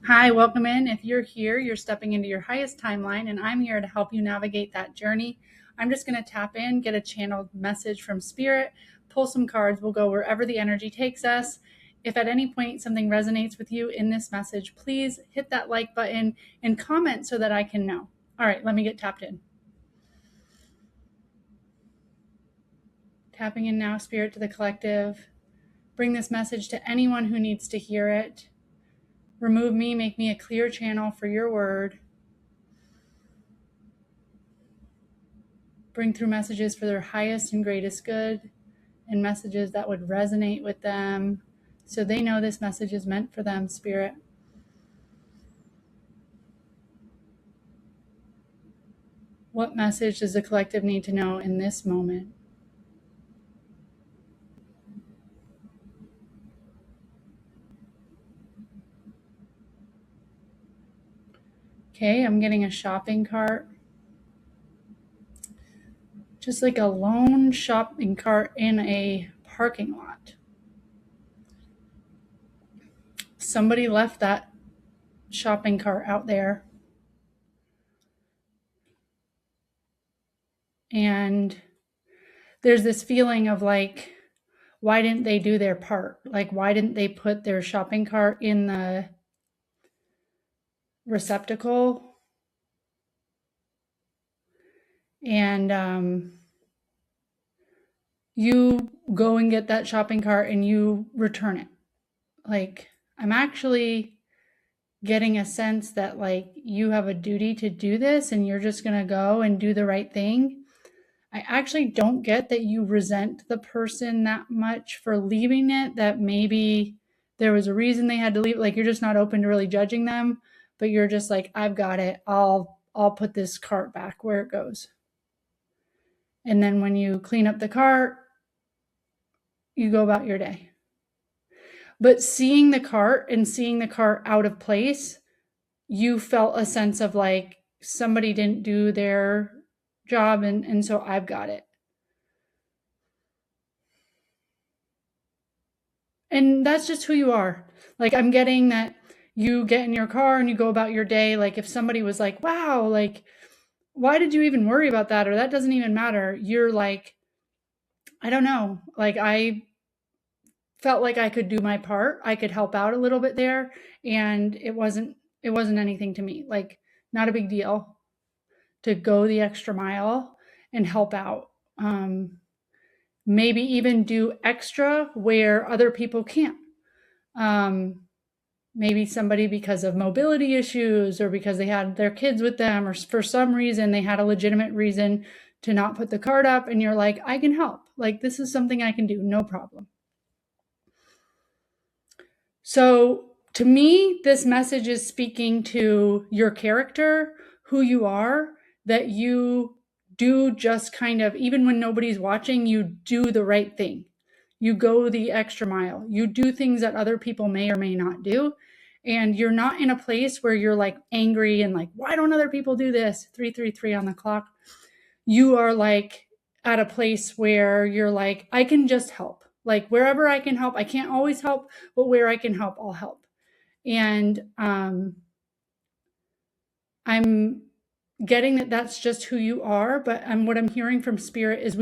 Hi, welcome in. If you're here, you're stepping into your highest timeline, and I'm here to help you navigate that journey. I'm just going to tap in, get a channeled message from Spirit, pull some cards. We'll go wherever the energy takes us. If at any point something resonates with you in this message, please hit that like button and comment so that I can know. All right, let me get tapped in. Tapping in now, Spirit, to the collective. Bring this message to anyone who needs to hear it. Remove me, make me a clear channel for your word. Bring through messages for their highest and greatest good, and messages that would resonate with them so they know this message is meant for them, Spirit. What message does the collective need to know in this moment? Okay, I'm getting a shopping cart. Just like a lone shopping cart in a parking lot. Somebody left that shopping cart out there. And there's this feeling of like, why didn't they do their part? Like, why didn't they put their shopping cart in the receptacle? And you go and get that shopping cart and you return it. Like, I'm actually getting a sense that like you have a duty to do this and you're just going to go and do the right thing. I actually don't get that you resent the person that much for leaving it, that maybe there was a reason they had to leave. Like, you're just not open to really judging them, but you're just like, I've got it. I'll put this cart back where it goes. And then when you clean up the cart, you go about your day. But seeing the cart and seeing the cart out of place, you felt a sense of like somebody didn't do their job, and so I've got it. And that's just who you are. Like, I'm getting that you get in your car and you go about your day. Like, if somebody was like, wow, like, why did you even worry about that? Or that doesn't even matter. You're like, I don't know. Like, I felt like I could do my part. I could help out a little bit there. And it wasn't anything to me. Like, not a big deal to go the extra mile and help out. Maybe even do extra where other people can't. Maybe somebody, because of mobility issues or because they had their kids with them, or for some reason they had a legitimate reason to not put the card up, and you're like, I can help. Like, this is something I can do, no problem. So to me, this message is speaking to your character, who you are, that you do just kind of, even when nobody's watching, you do the right thing. You go the extra mile. You do things that other people may or may not do. And you're not in a place where you're like angry and like, why don't other people do this? 333 on the clock. You are like at a place where you're like, I can just help. Like, wherever I can help. I can't always help, but where I can help, I'll help. And I'm getting that that's just who you are. But what I'm hearing from Spirit is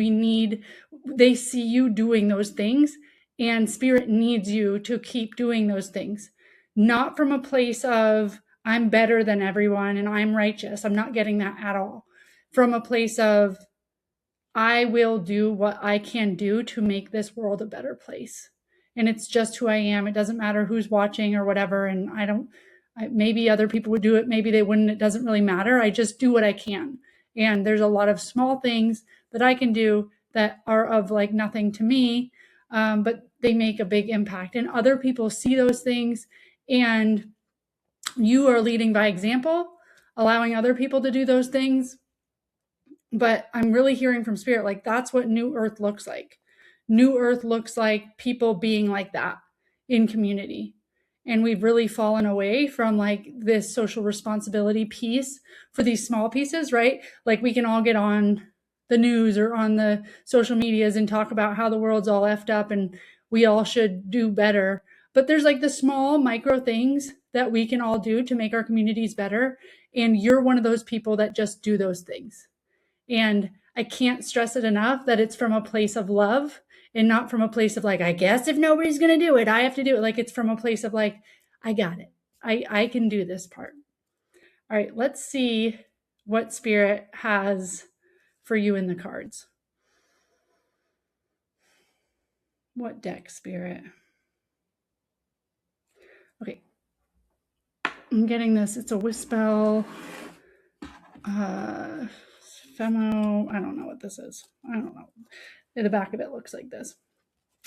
they see you doing those things, and Spirit needs you to keep doing those things. Not from a place of, I'm better than everyone and I'm righteous. I'm not getting that at all. From a place of, I will do what I can do to make this world a better place. And it's just who I am. It doesn't matter who's watching or whatever. And maybe other people would do it, maybe they wouldn't. It doesn't really matter. I just do what I can. And there's a lot of small things that I can do that are of like nothing to me, but they make a big impact. And other people see those things, and you are leading by example, allowing other people to do those things. But I'm really hearing from Spirit, like, that's what New Earth looks like. New Earth looks like people being like that in community. And we've really fallen away from like this social responsibility piece for these small pieces, right? Like, we can all get on the news or on the social medias and talk about how the world's all effed up and we all should do better. But there's like the small micro things that we can all do to make our communities better. And you're one of those people that just do those things. And I can't stress it enough that it's from a place of love and not from a place of like, I guess if nobody's going to do it, I have to do it. Like, it's from a place of like, I got it. I can do this part. All right, let's see what Spirit has for you in the cards. What deck, Spirit? Okay. I'm getting this. It's a Wispel. Femo. I don't know what this is. I don't know. The back of it looks like this.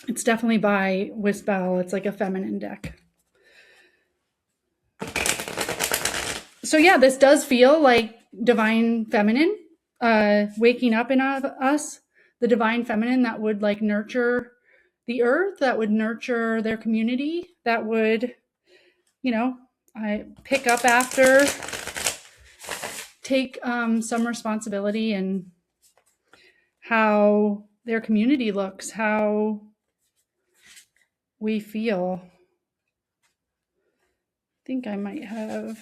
It's definitely by Wispel. It's like a feminine deck. So yeah, this does feel like divine feminine, waking up in us, the divine feminine that would like nurture the earth, that would nurture their community, that would, I pick up after, take some responsibility in how their community looks, how we feel. I think I might have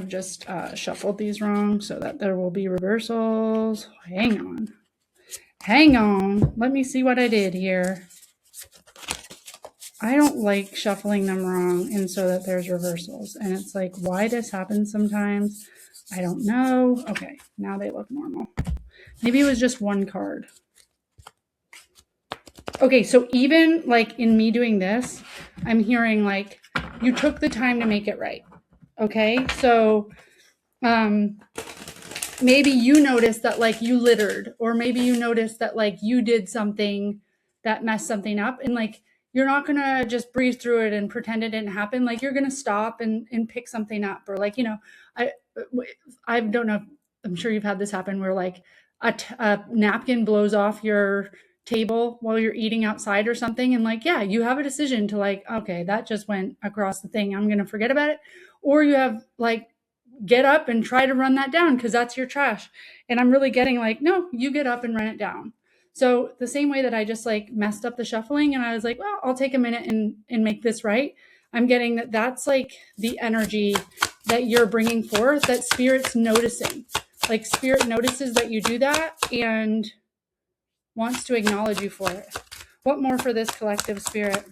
just shuffled these wrong so that there will be reversals. Hang on. Let me see what I did here. I don't like shuffling them wrong and so that there's reversals. And it's like, why this happens sometimes, I don't know. Okay, now they look normal. Maybe it was just one card. Okay, so even like in me doing this, I'm hearing like, you took the time to make it right. Okay, so maybe you noticed that like you littered, or maybe you noticed that like you did something that messed something up, and like you're not gonna just breeze through it and pretend it didn't happen. Like you're gonna stop and pick something up, or like, I don't know, I'm sure you've had this happen where like a napkin blows off your table while you're eating outside or something, and like, yeah, you have a decision to like, okay, that just went across the thing, I'm gonna forget about it. Or you have like, get up and try to run that down because that's your trash. And I'm really getting like, no, you get up and run it down. So the same way that I just like messed up the shuffling and I was like, well, I'll take a minute and make this right. I'm getting that that's like the energy that you're bringing forth, that Spirit's noticing. Like Spirit notices that you do that and wants to acknowledge you for it. What more for this collective, Spirit?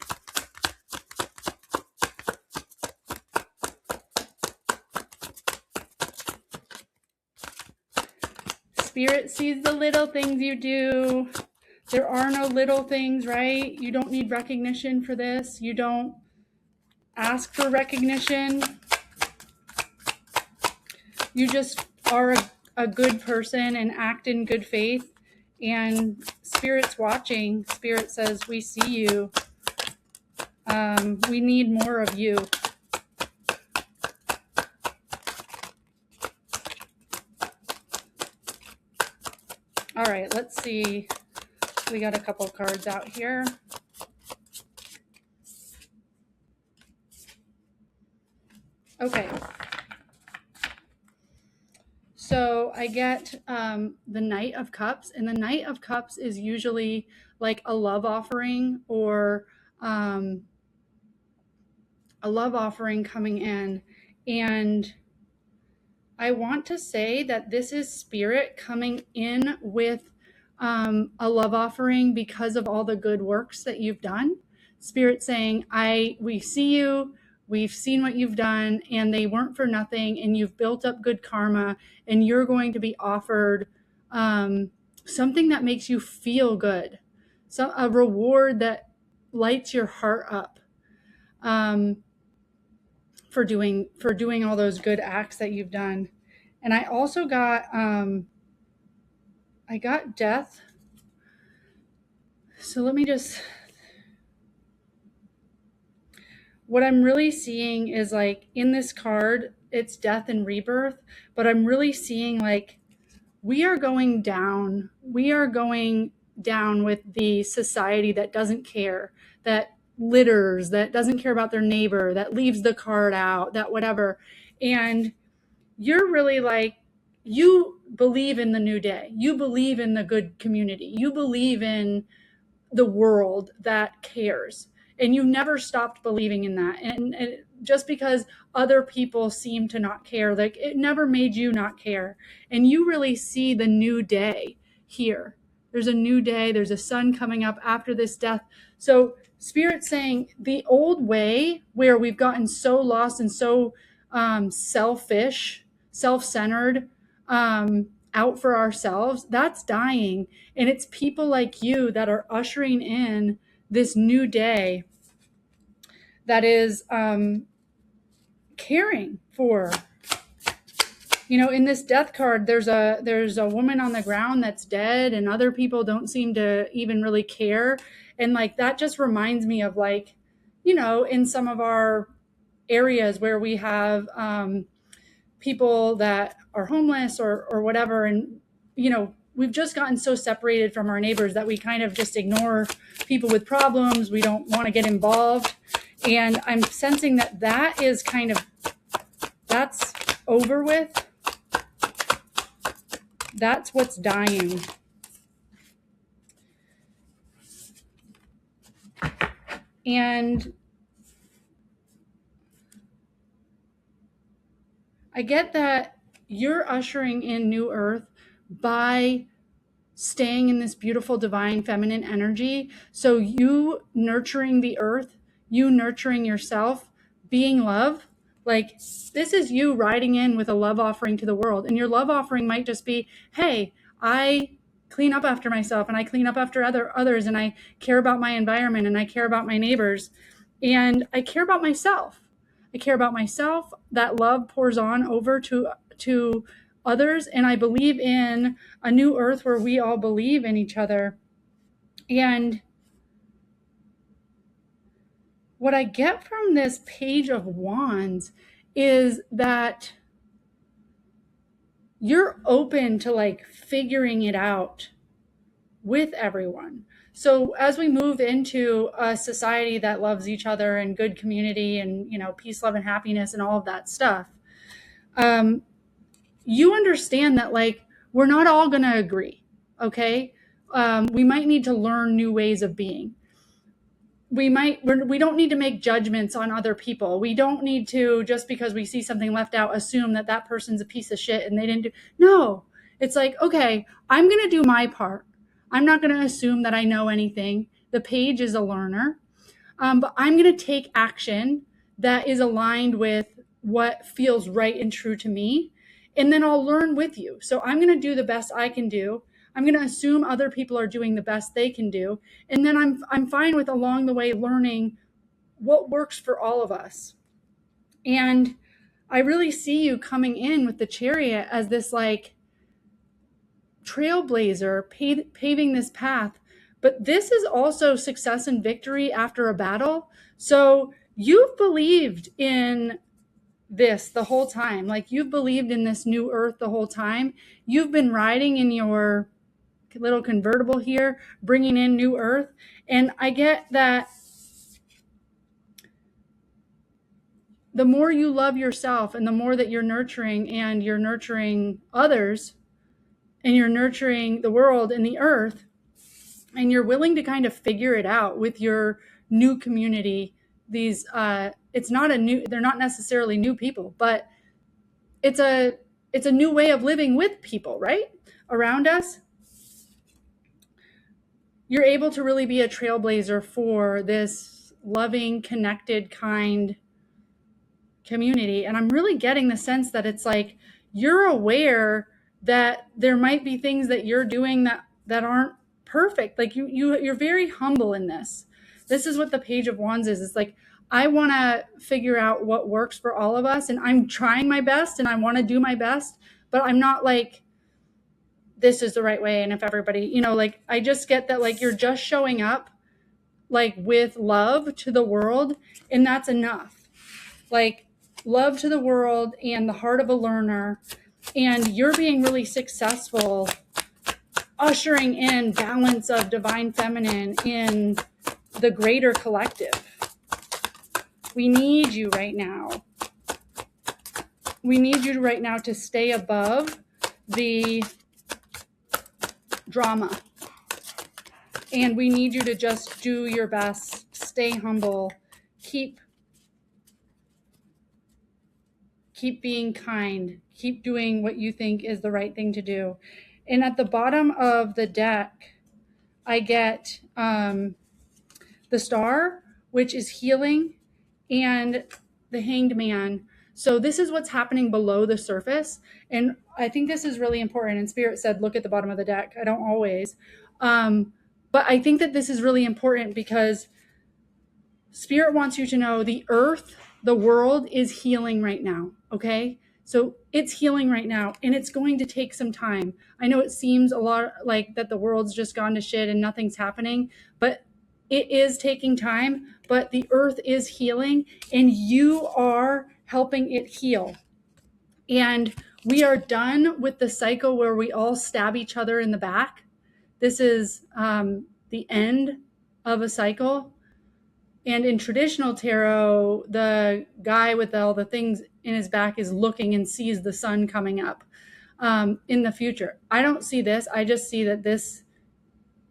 Spirit sees the little things you do. There are no little things, right? You don't need recognition for this. You don't ask for recognition. You just are a good person and act in good faith. And Spirit's watching. Spirit says, we see you. We need more of you. All right, let's see. We got a couple cards out here. Okay. So I get the Knight of Cups, and the Knight of Cups is usually like a love offering or a love offering coming in. And I want to say that this is Spirit coming in with a love offering because of all the good works that you've done. Spirit saying, we see you, we've seen what you've done, and they weren't for nothing, and you've built up good karma, and you're going to be offered something that makes you feel good, so a reward that lights your heart up for doing all those good acts that you've done. And I also got I got death. So let me just, what I'm really seeing is like in this card, it's death and rebirth, but I'm really seeing like we are going down. We are going down with the society that doesn't care, that litters, that doesn't care about their neighbor, that leaves the card out, that whatever. And you're really like, you believe in the new day. You believe in the good community. You believe in the world that cares. and you never stopped believing in that. And just because other people seem to not care, like it never made you not care. And you really see the new day here. There's a new day. There's a sun coming up after this death. So Spirit's saying the old way where we've gotten so lost and so selfish, self-centered, out for ourselves, that's dying. And it's people like you that are ushering in this new day that is caring for. In this death card, there's a woman on the ground that's dead, and other people don't seem to even really care. And like that just reminds me of like, in some of our areas where we have people that are homeless or whatever, and we've just gotten so separated from our neighbors that we kind of just ignore people with problems. We don't want to get involved. And I'm sensing that is kind of, that's over with. That's what's dying. And I get that you're ushering in new earth by staying in this beautiful divine feminine energy. So you nurturing the earth, you nurturing yourself, being love, like this is you riding in with a love offering to the world. And your love offering might just be, hey, I clean up after myself, and I clean up after others, and I care about my environment, and I care about my neighbors, and I care about myself. I care about myself. That love pours on over to others. And I believe in a new earth where we all believe in each other. And what I get from this Page of Wands is that you're open to like figuring it out with everyone. So as we move into a society that loves each other and good community and, peace, love, and happiness and all of that stuff, you understand that like, we're not all going to agree. Okay. We might need to learn new ways of being. We don't need to make judgments on other people. We don't need to, just because we see something left out, assume that person's a piece of shit and they didn't do. No, it's like, okay, I'm going to do my part. I'm not going to assume that I know anything. The page is a learner, but I'm going to take action that is aligned with what feels right and true to me. And then I'll learn with you. So I'm going to do the best I can do. I'm going to assume other people are doing the best they can do. And then I'm fine with along the way learning what works for all of us. And I really see you coming in with the Chariot as this like trailblazer paving this path. But this is also success and victory after a battle. So you've believed in this the whole time. Like you've believed in this new earth the whole time. You've been riding in your little convertible here, bringing in new earth. And I get that the more you love yourself and the more that you're nurturing, and you're nurturing others, and you're nurturing the world and the earth, and you're willing to kind of figure it out with your new community. These they're not necessarily new people, but it's a new way of living with people, right? Around us. You're able to really be a trailblazer for this loving, connected, kind community. And I'm really getting the sense that it's like you're aware that there might be things that you're doing that aren't perfect. Like you're very humble in this. This is what the Page of Wands is. It's like, I want to figure out what works for all of us, and I'm trying my best, and I want to do my best, but I'm not like, this is the right way. And if everybody, like, I just get that, like, you're just showing up like with love to the world, and that's enough. Like love to the world and the heart of a learner. And you're being really successful ushering in balance of divine feminine in the greater collective. We need you right now. We need you right now to stay above the drama. And we need you to just do your best, stay humble, keep being kind, keep doing what you think is the right thing to do. And at the bottom of the deck, I get the Star, which is healing, and the Hanged Man. So this is what's happening below the surface. And I think this is really important. And Spirit said, look at the bottom of the deck. I don't always. But I think that this is really important because Spirit wants you to know the earth, the world is healing right now. Okay. So it's healing right now, and it's going to take some time. I know it seems a lot like that the world's just gone to shit and nothing's happening, but it is taking time. But the earth is healing, and you are helping it heal. And we are done with the cycle where we all stab each other in the back. This is the end of a cycle. And in traditional tarot, the guy with all the things in his back is looking and sees the sun coming up in the future. I don't see this. I just see that this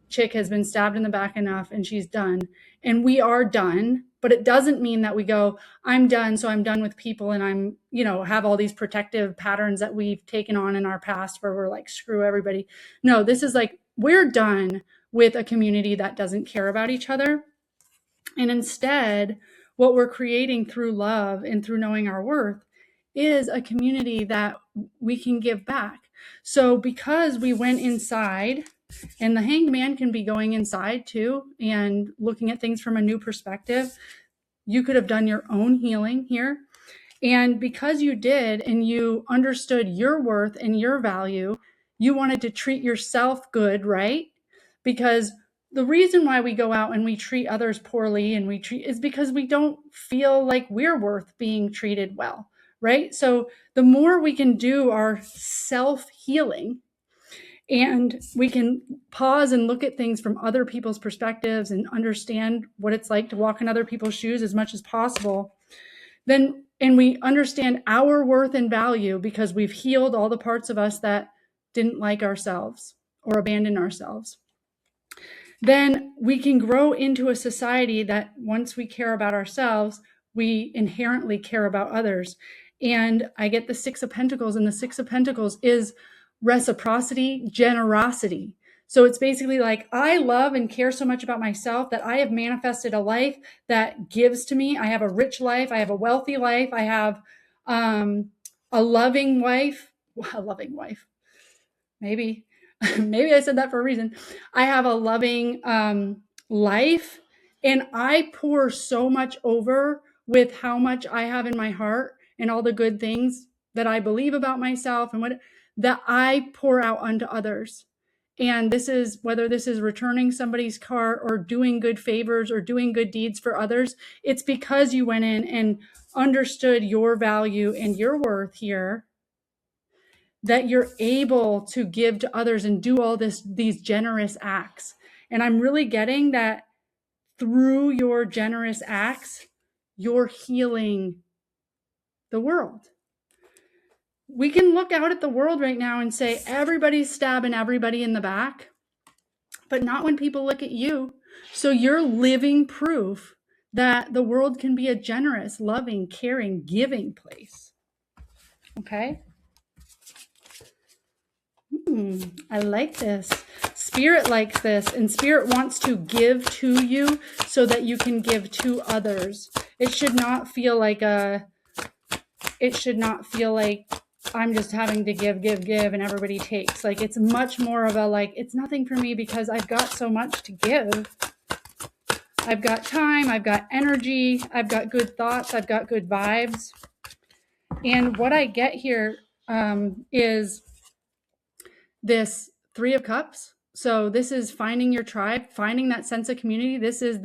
chick has been stabbed in the back enough and she's done. And we are done. But it doesn't mean that we go, I'm done, so I'm done with people, and I'm, have all these protective patterns that we've taken on in our past where we're like, screw everybody. No, this is like, we're done with a community that doesn't care about each other. And instead, what we're creating through love and through knowing our worth is a community that we can give back. So because we went inside, and the Hanged Man can be going inside too and looking at things from a new perspective. You could have done your own healing here. And because you did, and you understood your worth and your value, you wanted to treat yourself good, right? Because the reason why we go out and we treat others poorly and is because we don't feel like we're worth being treated well, right? So the more we can do our self-healing, and we can pause and look at things from other people's perspectives and understand what it's like to walk in other people's shoes as much as possible, then, and we understand our worth and value because we've healed all the parts of us that didn't like ourselves or abandon ourselves, then we can grow into a society that once we care about ourselves, we inherently care about others. And I get the Six of Pentacles, and the Six of Pentacles is reciprocity, generosity. So it's basically like, I love and care so much about myself that I have manifested a life that gives to me. I have a rich life. I have a wealthy life. I have a loving wife. A loving wife. Maybe I said that for a reason. I have a loving life, and I pour so much over with how much I have in my heart and all the good things that I believe about myself and what that I pour out unto others. And this is whether this is returning somebody's car or doing good favors or doing good deeds for others. It's because you went in and understood your value and your worth here that you're able to give to others and do all these generous acts. And I'm really getting that through your generous acts, you're healing the world. We can look out at the world right now and say, everybody's stabbing everybody in the back, but not when people look at you. So you're living proof that the world can be a generous, loving, caring, giving place. Okay? I like this. Spirit likes this, and Spirit wants to give to you so that you can give to others. It should not feel like I'm just having to give, and everybody takes. Like, it's much more of a, like, it's nothing for me because I've got so much to give. I've got time, I've got energy, I've got good thoughts, I've got good vibes. And what I get here is this Three of Cups. So this is finding your tribe, finding that sense of community. This is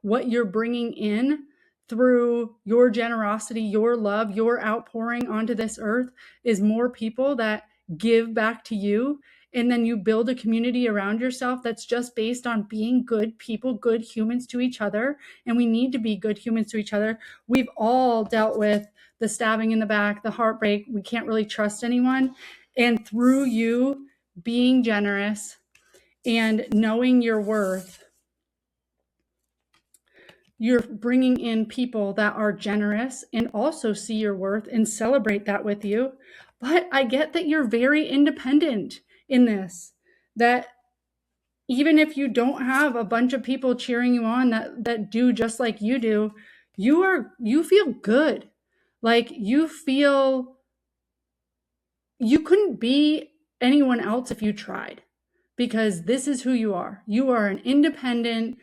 what you're bringing in through your generosity, your love, your outpouring onto this earth is more people that give back to you. And then you build a community around yourself that's just based on being good people, good humans to each other. And we need to be good humans to each other. We've all dealt with the stabbing in the back, the heartbreak. We can't really trust anyone. And through you being generous and knowing your worth, you're bringing in people that are generous and also see your worth and celebrate that with you. But I get that you're very independent in this, that even if you don't have a bunch of people cheering you on that do just like you do, you feel good. Like you feel you couldn't be anyone else if you tried, because this is who you are. You are an independent,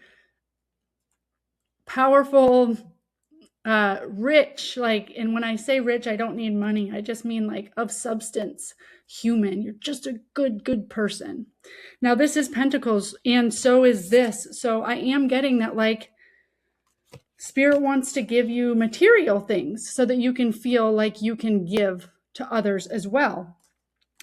powerful, rich, like, and when I say rich, I don't mean money. I just mean like of substance, human. You're just a good person. Now this is Pentacles, and so is this. So I am getting that, like, Spirit wants to give you material things so that you can feel like you can give to others as well.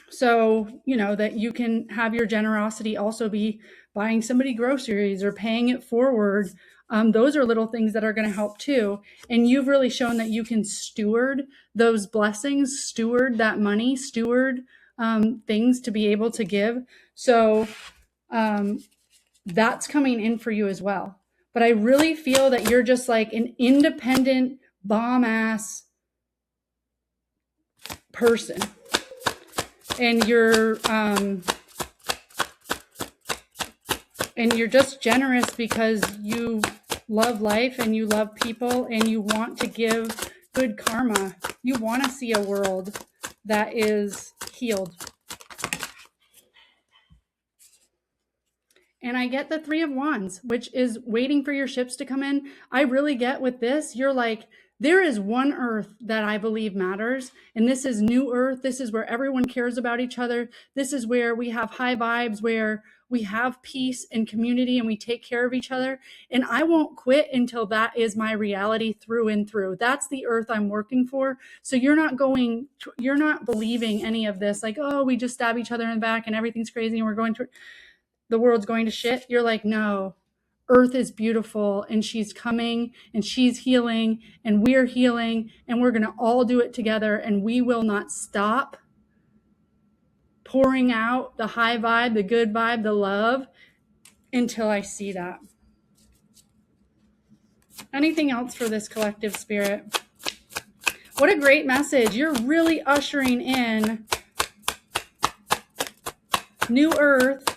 So, that you can have your generosity also be buying somebody groceries or paying it forward. Those are little things that are going to help too. And you've really shown that you can steward those blessings, steward that money, steward things to be able to give. So that's coming in for you as well. But I really feel that you're just like an independent, bomb-ass person. And you're just generous because you love life and you love people and you want to give good karma. You want to see a world that is healed. And I get the 3 of Wands, which is waiting for your ships to come in. I really get with this, you're like, there is one earth that I believe matters. And this is new earth. This is where everyone cares about each other. This is where we have high vibes, where we have peace and community and we take care of each other. And I won't quit until that is my reality through and through. That's the earth I'm working for. So you're not believing any of this, like, oh, we just stab each other in the back and everything's crazy and the world's going to shit. You're like, no, Earth is beautiful and she's coming and she's healing and we're healing and we're going to all do it together, and we will not stop pouring out the high vibe, the good vibe, the love until I see that. Anything else for this collective, Spirit? What a great message. You're really ushering in new Earth.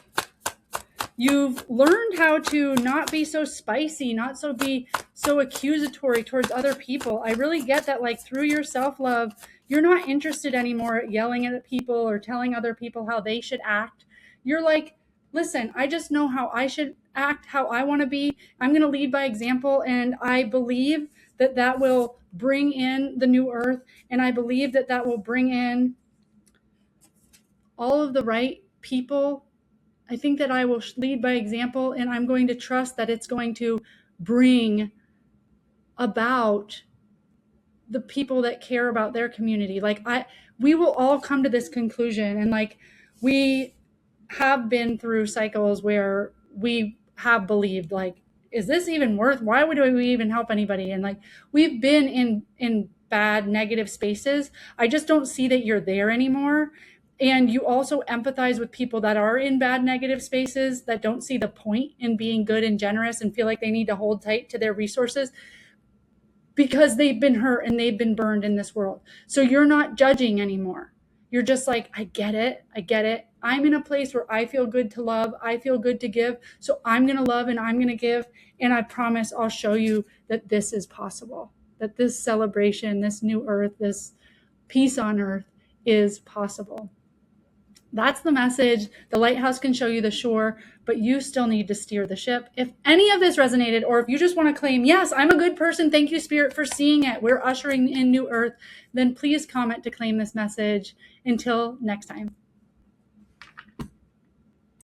You've learned how to not be so spicy, not be so accusatory towards other people. I really get that, like, through your self-love, you're not interested anymore at yelling at people or telling other people how they should act. You're like, listen, I just know how I should act, how I want to be. I'm going to lead by example. And I believe that will bring in the new earth. And I believe that will bring in all of the right people. I think that I will lead by example, and I'm going to trust that it's going to bring about the people that care about their community. Like, we will all come to this conclusion, and like, we have been through cycles where we have believed, like, is this even why would we even help anybody? And like, we've been in bad, negative spaces. I just don't see that you're there anymore. And you also empathize with people that are in bad, negative spaces, that don't see the point in being good and generous and feel like they need to hold tight to their resources because they've been hurt and they've been burned in this world. So you're not judging anymore. You're just like, I get it. I'm in a place where I feel good to love. I feel good to give. So I'm going to love and I'm going to give. And I promise I'll show you that this is possible, that this celebration, this new earth, this peace on earth is possible. That's the message. The lighthouse can show you the shore, but you still need to steer the ship. If any of this resonated, or if you just want to claim, yes, I'm a good person, thank you, Spirit, for seeing it, we're ushering in new earth, then please comment to claim this message. Until next time.